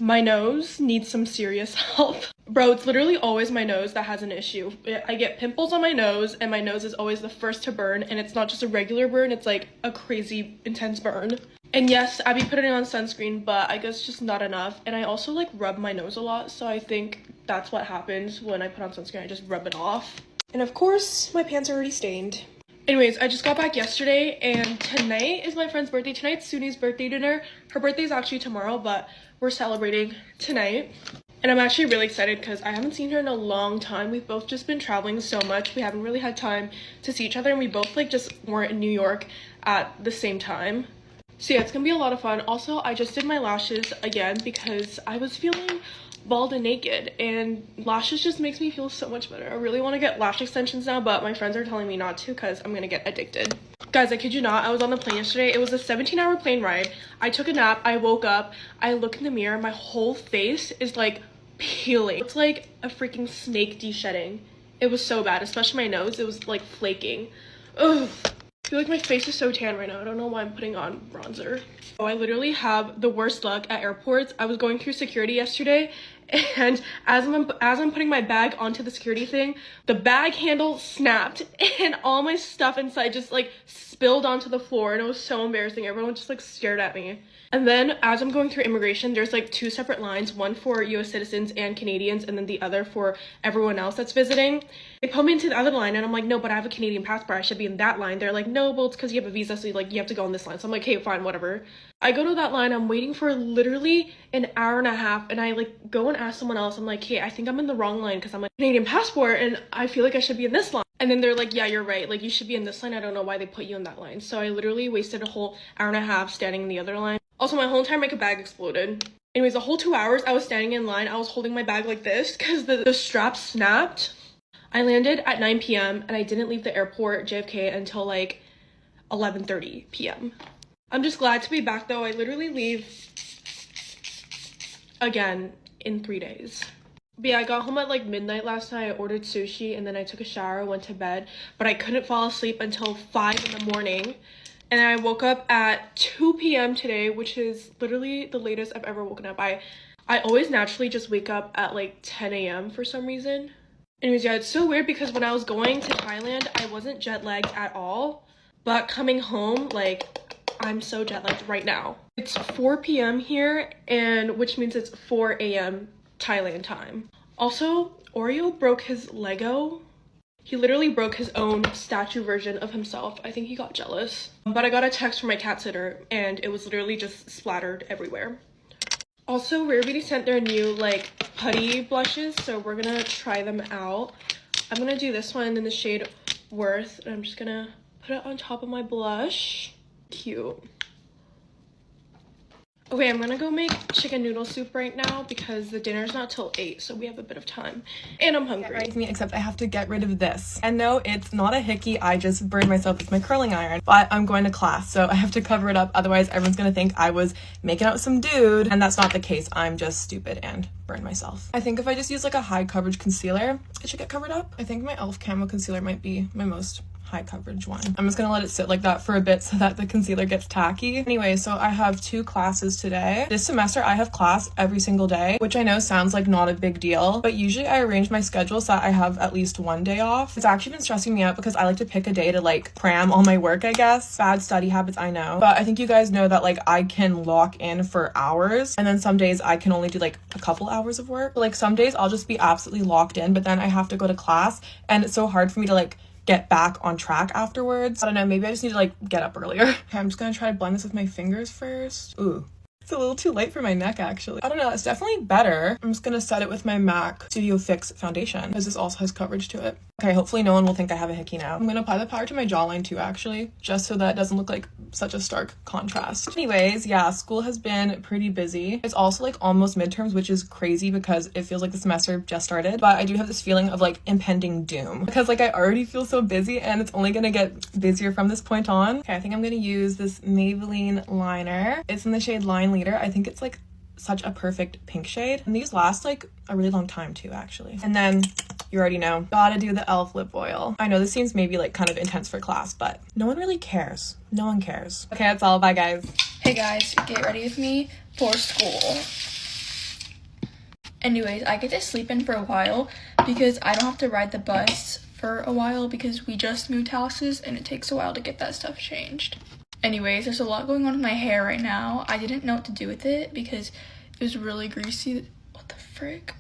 My nose needs some serious help. Bro, it's literally always my nose that has an issue. I get pimples on my nose, and my nose is always the first to burn, and it's not just a regular burn, it's like a crazy intense burn. And yes, I be putting on sunscreen, but I guess just not enough. And I also like rub my nose a lot, so I think that's what happens when I put on sunscreen. I just rub it off. And of course, my pants are already stained. Anyways, I just got back yesterday, and tonight is my friend's birthday. Tonight's Suni's birthday dinner. Her birthday is actually tomorrow, but we're celebrating tonight. And I'm actually really excited because I haven't seen her in a long time. We've both just been traveling so much. We haven't really had time to see each other, and we both like just weren't in New York at the same time. So yeah, it's gonna be a lot of fun. Also, I just did my lashes again because I was feeling bald and naked, and lashes just makes me feel so much better. I really want to get lash extensions now, but my friends are telling me not to because I'm gonna get addicted. Guys, I kid you not, I was on the plane yesterday. It was a 17-hour plane ride. I took a nap, I woke up, I look in the mirror, my whole face is like peeling. It's like a freaking snake de-shedding. It was so bad, especially my nose. It was like flaking. Ugh. I feel like my face is so tan right now. I don't know why I'm putting on bronzer. Oh, I literally have the worst luck at airports. I was going through security yesterday, and as I'm putting my bag onto the security thing, the bag handle snapped and all my stuff inside just like spilled onto the floor, and it was so embarrassing. Everyone just like stared at me. And then as I'm going through immigration, there's like two separate lines, one for US citizens and Canadians, and then the other for everyone else that's visiting. They put me into the other line, and I'm like, no, but I have a Canadian passport, I should be in that line. They're like, no, well, it's because you have a visa, so you have to go on this line. So I'm like, okay, fine, whatever. I go to that line, I'm waiting for literally an hour and a half, and I like go and ask someone else. I'm like, hey, I think I'm in the wrong line because I'm a Canadian passport and I feel like I should be in this line. And then they're like, yeah, you're right, like you should be in this line. I don't know why they put you in that line. So I literally wasted a whole hour and a half standing in the other line. Also, my whole entire makeup bag exploded. Anyways, the whole 2 hours I was standing in line, I was holding my bag like this because the strap snapped. I landed at 9 p.m. and I didn't leave the airport, JFK, until like 11:30 p.m. I'm just glad to be back though. I literally leave again in 3 days. But yeah, I got home at like midnight last night. I ordered sushi, and then I took a shower, went to bed, but I couldn't fall asleep until 5 in the morning. And then I woke up at 2 p.m. today, which is literally the latest I've ever woken up. I always naturally just wake up at like 10 a.m. for some reason. Anyways, yeah, it's so weird because when I was going to Thailand, I wasn't jet lagged at all. But coming home, like, I'm so jet lagged right now. It's 4 p.m. here, and which means it's 4 a.m. Thailand time. Also, Oreo broke his Lego. He literally broke his own statue version of himself. I think he got jealous. But I got a text from my cat sitter, and it was literally just splattered everywhere. Also, Rare Beauty sent their new like putty blushes, so we're gonna try them out. I'm gonna do this one in the shade Worth, and I'm just gonna put it on top of my blush. Cute. Okay, I'm gonna go make chicken noodle soup right now because the dinner's not till 8, so we have a bit of time. And I'm hungry. Right, me, except I have to get rid of this. And no, it's not a hickey. I just burned myself with my curling iron. But I'm going to class, so I have to cover it up. Otherwise, everyone's gonna think I was making out with some dude. And that's not the case. I'm just stupid and burned myself. I think if I just use like a high coverage concealer, it should get covered up. I think my e.l.f. Camo Concealer might be my most high coverage one. I'm just gonna let it sit like that for a bit so that the concealer gets tacky. Anyway, so I have 2 classes today. This semester I have class every single day, which I know sounds like not a big deal, but usually I arrange my schedule so that I have at least 1 day off. It's actually been stressing me out because I like to pick a day to like cram all my work, I guess. Bad study habits, I know, but I think you guys know that like I can lock in for hours, and then some days I can only do like a couple hours of work. But, like some days I'll just be absolutely locked in, but then I have to go to class, and it's so hard for me to like get back on track afterwards. I don't know, maybe I just need to like get up earlier. Okay, I'm just gonna try to blend this with my fingers first. Ooh, it's a little too light for my neck actually. I don't know, it's definitely better. I'm just gonna set it with my MAC Studio Fix foundation because this also has coverage to it. Okay, hopefully no one will think I have a hickey now. I'm gonna apply the powder to my jawline too actually, just so that it doesn't look like such a stark contrast. Anyways, yeah, school has been pretty busy. It's also like almost midterms, which is crazy because it feels like the semester just started, but I do have this feeling of like impending doom because like I already feel so busy and it's only gonna get busier from this point on. Okay, I think I'm gonna use this Maybelline liner. It's in the shade Line Leader. I think it's like such a perfect pink shade, and these last like a really long time too actually. And then you already know, gotta do the e.l.f. lip oil. I know this seems maybe like kind of intense for class, but no one really cares. No one cares. Okay, that's all. Bye guys. Hey guys, get ready with me for school. Anyways, I get to sleep in for a while because I don't have to ride the bus for a while because we just moved houses and it takes a while to get that stuff changed. Anyways, there's a lot going on with my hair right now. I didn't know what to do with it because it was really greasy. What the frick?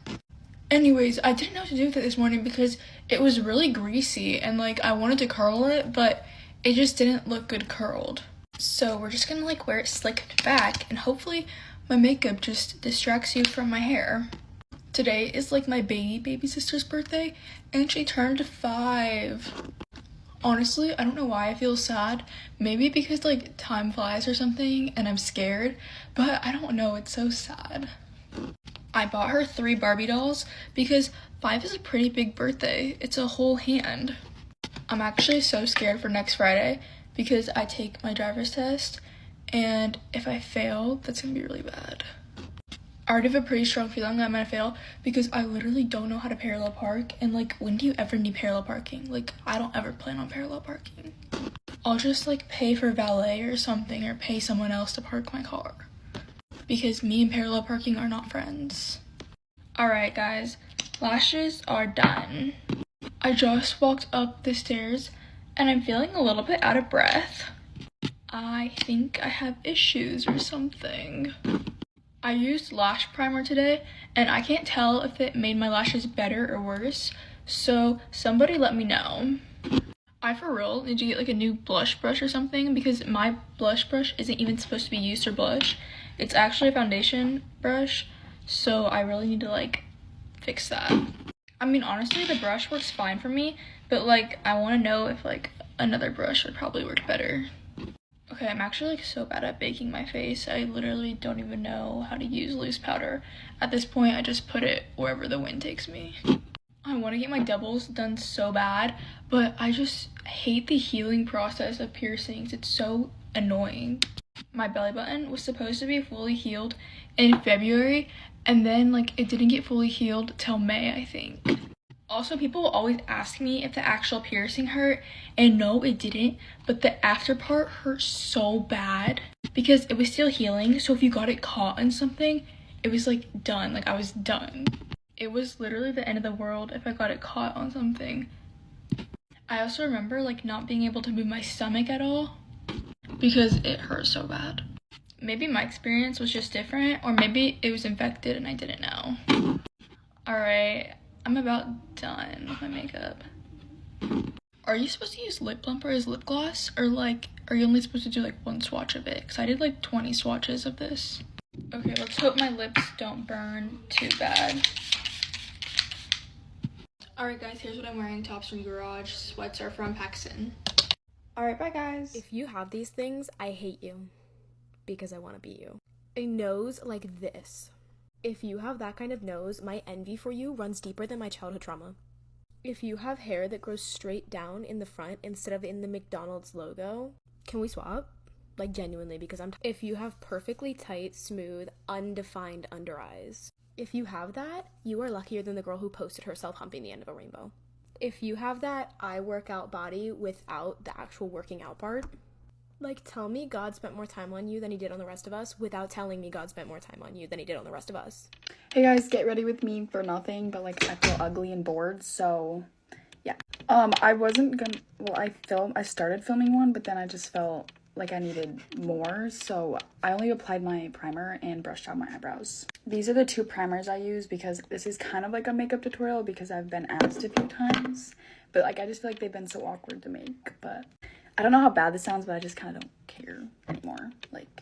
Anyways, I didn't know what to do with it this morning because it was really greasy and like I wanted to curl it, but it just didn't look good curled. So we're just gonna like wear it slicked back and hopefully my makeup just distracts you from my hair. Today is like my baby sister's birthday and she turned 5. Honestly, I don't know why I feel sad. Maybe because like time flies or something and I'm scared, but I don't know, it's so sad. I bought her 3 Barbie dolls because 5 is a pretty big birthday. It's a whole hand. I'm actually so scared for next Friday because I take my driver's test and if I fail, that's gonna be really bad. I already have a pretty strong feeling that I'm gonna fail because I literally don't know how to parallel park and like when do you ever need parallel parking? Like I don't ever plan on parallel parking. I'll just like pay for valet or something or pay someone else to park my car because me and parallel parking are not friends. Alright guys, lashes are done. I just walked up the stairs and I'm feeling a little bit out of breath. I think I have issues or something. I used lash primer today and I can't tell if it made my lashes better or worse, so somebody let me know. I for real need to get like a new blush brush or something because my blush brush isn't even supposed to be used for blush. It's actually a foundation brush, so I really need to like fix that. I mean honestly the brush works fine for me, but like I want to know if like another brush would probably work better. Okay, I'm actually like so bad at baking my face. I literally don't even know how to use loose powder. At this point, I just put it wherever the wind takes me. I want to get my doubles done so bad, but I just hate the healing process of piercings. It's so annoying. My belly button was supposed to be fully healed in February, and then like it didn't get fully healed till May, I think. Also, people will always ask me if the actual piercing hurt, and no, it didn't, but the after part hurt so bad because it was still healing, so if you got it caught in something, it was like done, like I was done. It was literally the end of the world if I got it caught on something. I also remember like not being able to move my stomach at all because it hurt so bad. Maybe my experience was just different, or maybe it was infected and I didn't know. Alright. I'm about done with my makeup. Are you supposed to use lip plumper as lip gloss? Or like, are you only supposed to do like 1 swatch of it? Because I did like 20 swatches of this. Okay, let's hope my lips don't burn too bad. Alright guys, here's what I'm wearing. Tops from Garage, sweats are from Paxson. Alright, bye guys. If you have these things, I hate you. Because I want to be you. A nose like this. If you have that kind of nose, my envy for you runs deeper than my childhood trauma. If you have hair that grows straight down in the front instead of in the McDonald's logo, can we swap? Like genuinely, because if you have perfectly tight, smooth, undefined under eyes. If you have that, you are luckier than the girl who posted herself humping the end of a rainbow. If you have that I work out body without the actual working out part, like, tell me God spent more time on you than he did on the rest of us without telling me God spent more time on you than he did on the rest of us. Hey guys, get ready with me for nothing, but like I feel ugly and bored, so yeah. I wasn't gonna, well, I started filming one, but then I just felt like I needed more, so I only applied my primer and brushed out my eyebrows. These are the 2 primers I use because this is kind of like a makeup tutorial because I've been asked a few times, but like I just feel like they've been so awkward to make, but I don't know how bad this sounds, but I just kind of don't care anymore. Like,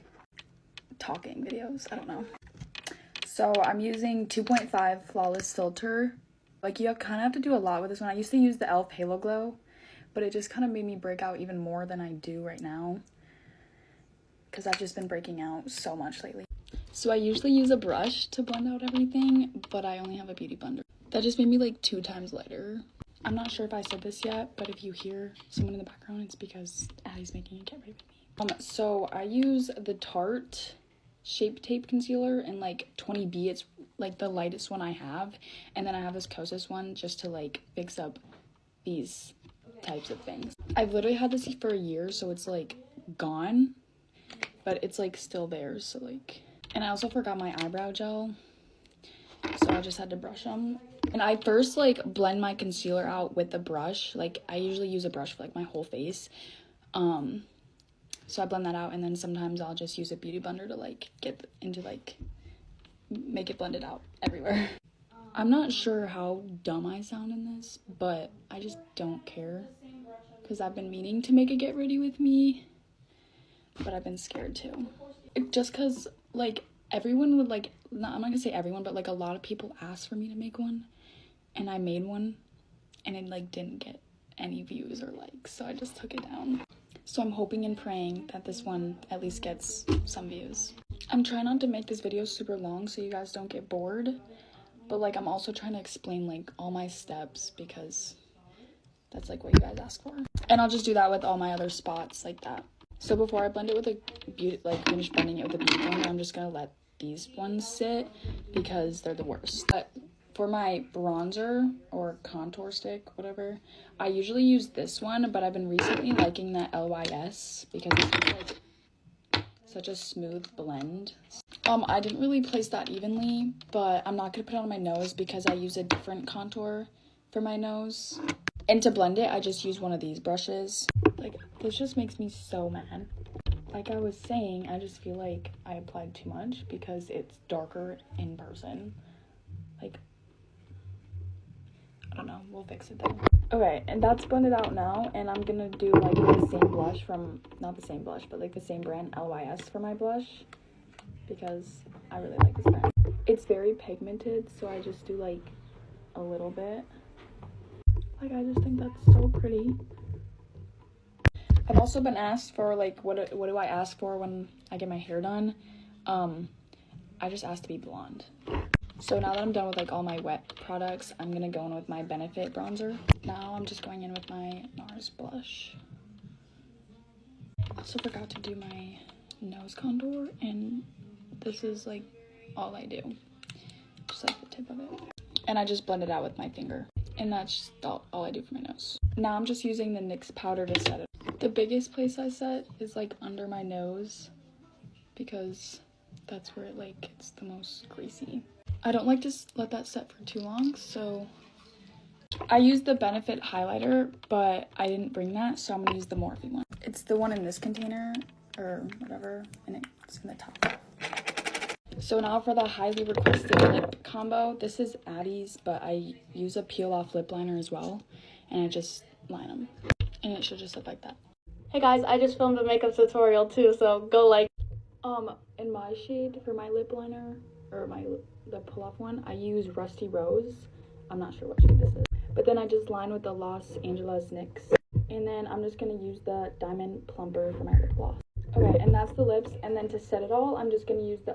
talking videos, I don't know. So I'm using 2.5 Flawless Filter. Like, you kind of have to do a lot with this one. I used to use the e.l.f. Halo Glow, but it just kind of made me break out even more than I do right now. Because I've just been breaking out so much lately. So I usually use a brush to blend out everything, but I only have a beauty blender. That just made me like 2 times lighter. I'm not sure if I said this yet, but if you hear someone in the background, it's because Addie's making a get ready with me. So I use the Tarte Shape Tape Concealer in like 20B. It's like the lightest one I have. And then I have this Kosas one just to like fix up these types of things. I've literally had this for a year, so it's like gone, but it's like still there, so like. And I also forgot my eyebrow gel. so I just had to brush them. And I first like blend my concealer out with the brush. Like I usually use a brush for like my whole face. So I blend that out, and then sometimes I'll just use a beauty blender to like get into like make it blended out everywhere. I'm not sure how dumb I sound in this, but I just don't care because I've been meaning to make a get ready with me, but I've been scared too. Just because like everyone would like, I'm not gonna say everyone, but like a lot of people asked for me to make one, and I made one and it like didn't get any views or likes, so I just took it down. So I'm hoping and praying that this one at least gets some views. I'm trying not to make this video super long so you guys don't get bored, but like I'm also trying to explain like all my steps because that's like what you guys ask for. And I'll just do that with all my other spots like that. So before I blend it with a beauty, like finish blending it with a beauty blender, I'm just gonna let these ones sit because they're the worst. But for my bronzer or contour stick, whatever, I usually use this one, but I've been recently liking the LYS because it's like such a smooth blend. I didn't really place that evenly, but I'm not gonna put it on my nose because I use a different contour for my nose. And to blend it, I just use one of these brushes. Like, this just makes me so mad. Like I was saying, I just feel like I applied too much because it's darker in person. Like, I don't know, we'll fix it then. Okay, and that's blended out now, and I'm gonna do like the same blush from, not the same blush, but like the same brand, LYS, for my blush, because I really like this brand. It's very pigmented, so I just do like a little bit. Like, I just think that's so pretty. I've also been asked for like, what do I ask for when I get my hair done? I just asked to be blonde. So now that I'm done with like all my wet products, I'm gonna go in with my Benefit bronzer. Now I'm just going in with my NARS blush. I also forgot to do my nose contour, and this is like all I do. Just like the tip of it. And I just blend it out with my finger. And that's just all I do for my nose. Now I'm just using the NYX powder to set it. The biggest place I set is like under my nose because that's where it like gets the most greasy. I don't like to let that set for too long, so I used the Benefit highlighter, but I didn't bring that, so I'm gonna use the Morphe one. It's the one in this container or whatever, and it's in the top. So now for the highly requested lip combo. This is Addie's, but I use a peel off lip liner as well, and I just line them, and it should just look like that. Hey guys, I just filmed a makeup tutorial too, so go like. In my shade for my lip liner, or the pull off one, I use Rusty Rose. I'm not sure what shade this is, but then I just line with the Los Angeles NYX, and then I'm just gonna use the Diamond Plumper for my lip gloss. Okay, and that's the lips, and then to set it all, I'm just gonna use the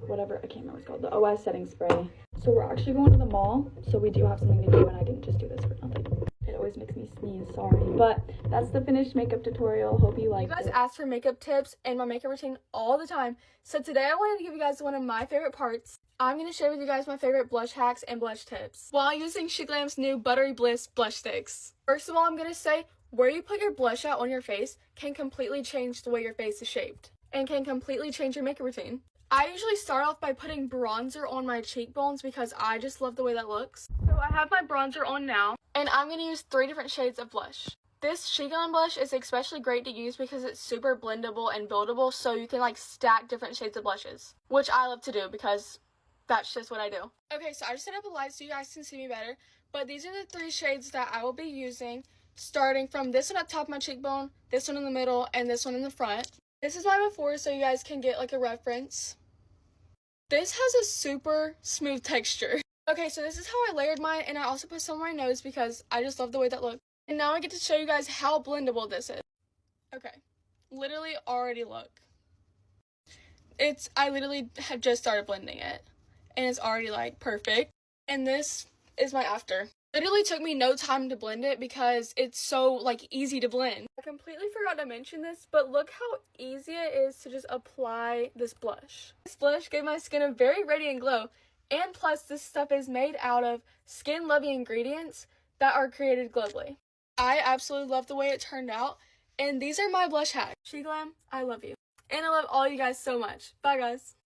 whatever, I can't remember what it's called, the OS setting spray. So we're actually going to the mall, so we do have something to do, and I didn't just do this for nothing. It always makes me sneeze, sorry. But that's the finished makeup tutorial. Hope you liked it. You guys ask for makeup tips and my makeup routine all the time, so today I wanted to give you guys one of my favorite parts. I'm going to share with you guys my favorite blush hacks and blush tips while using SheGlam's new Buttery Bliss blush sticks. First of all, I'm going to say where you put your blush out on your face can completely change the way your face is shaped and can completely change your makeup routine. I usually start off by putting bronzer on my cheekbones because I just love the way that looks. So I have my bronzer on now, and I'm going to use 3 different shades of blush. This SheGlam blush is especially great to use because it's super blendable and buildable, so you can like stack different shades of blushes, which I love to do because that's just what I do. Okay, so I just set up a light so you guys can see me better, but these are the 3 shades that I will be using, starting from this one at top of my cheekbone, this one in the middle, and this one in the front. This is my before so you guys can get like a reference. This has a super smooth texture. Okay, so this is how I layered mine, and I also put some on my nose because I just love the way that looks. And now I get to show you guys how blendable this is. Okay, literally already look. I literally have just started blending it, and it's already like perfect. And this is my after. Literally took me no time to blend it because it's so like easy to blend. I completely forgot to mention this, but look how easy it is to just apply this blush. This blush gave my skin a very radiant glow, and plus this stuff is made out of skin-loving ingredients that are created globally. I absolutely love the way it turned out, and these are my blush hacks. SheGlam, I love you. And I love all you guys so much. Bye guys.